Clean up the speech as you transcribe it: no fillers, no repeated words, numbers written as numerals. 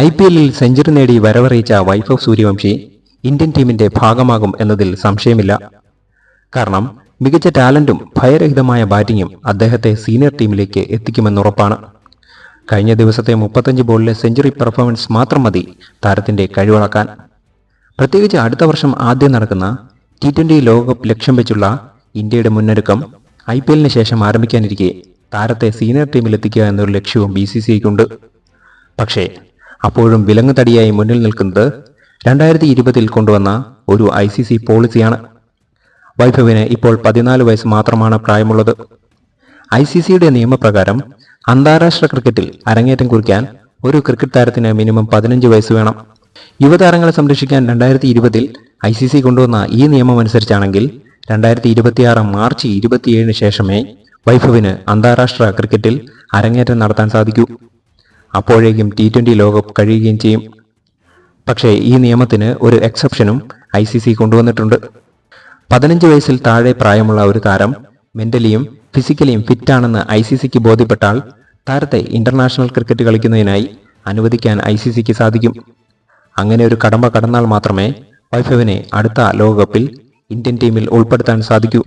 IPL-ൽ century നേടി വരവറിയിച്ച Vaibhav Suryavanshi Indian ടീമിന്റെ ഭാഗമാകും എന്നതിൽ സംശയമില്ല. കാരണം മികച്ച ടാലന്റും ഭയരഹിതമായ ബാറ്റിംഗും അദ്ദേഹത്തെ സീനിയർ ടീമിലേക്ക് എത്തിക്കുമെന്നുറപ്പാണ്. കഴിഞ്ഞ ദിവസത്തെ 35 ബോളിലെ സെഞ്ചുറി പെർഫോമൻസ് മാത്രം മതി താരത്തിന്റെ കഴിവളക്കാൻ. പ്രത്യേകിച്ച് അടുത്ത വർഷം ആദ്യം നടക്കുന്ന T20 ലോകകപ്പ് ലക്ഷ്യം വെച്ചുള്ള ഇന്ത്യയുടെ മുന്നൊരുക്കം IPL-ന് ശേഷം ആരംഭിക്കാനിരിക്കെ താരത്തെ സീനിയർ ടീമിലെത്തിക്കുക എന്നൊരു ലക്ഷ്യവും BCCIക്കുണ്ട്. പക്ഷേ അപ്പോഴും വിലങ്ങുതടിയായി മുന്നിൽ നിൽക്കുന്നത് 2020-ൽ കൊണ്ടുവന്ന ഒരു ICC പോളിസിയാണ്. വൈഭവിന് ഇപ്പോൾ 14 വയസ്സ് മാത്രമാണ് പ്രായമുള്ളത്. ICCയുടെ നിയമപ്രകാരം അന്താരാഷ്ട്ര ക്രിക്കറ്റിൽ അരങ്ങേറ്റം കുറിക്കാൻ ഒരു ക്രിക്കറ്റ് താരത്തിന് മിനിമം 15 വയസ്സ് വേണം. യുവതാരങ്ങളെ സംരക്ഷിക്കാൻ 2020-ൽ ICC കൊണ്ടുവന്ന ഈ നിയമമനുസരിച്ചാണെങ്കിൽ 2026 മാർച്ച് 27-ന് ശേഷമേ വൈഭവിന് അന്താരാഷ്ട്ര ക്രിക്കറ്റിൽ അരങ്ങേറ്റം നടത്താൻ സാധിക്കൂ. അപ്പോഴേക്കും T20 ലോകകപ്പ് കഴിയുകയും ചെയ്യും. പക്ഷേ ഈ നിയമത്തിന് ഒരു എക്സെപ്ഷനും ICC കൊണ്ടുവന്നിട്ടുണ്ട്. 15 വയസ്സിൽ താഴെ പ്രായമുള്ള ഒരു താരം മെന്റലിയും ഫിസിക്കലിയും ഫിറ്റാണെന്ന് ICCക്ക് ബോധ്യപ്പെട്ടാൽ താരത്തെ ഇന്റർനാഷണൽ ക്രിക്കറ്റ് കളിക്കുന്നതിനായി അനുവദിക്കാൻ ICCക്ക് സാധിക്കും. അങ്ങനെ ഒരു കടമ്പ കടന്നാൽ മാത്രമേ വൈഭവിനെ അടുത്ത ലോകകപ്പിൽ ഇന്ത്യൻ ടീമിൽ ഉൾപ്പെടുത്താൻ സാധിക്കൂ.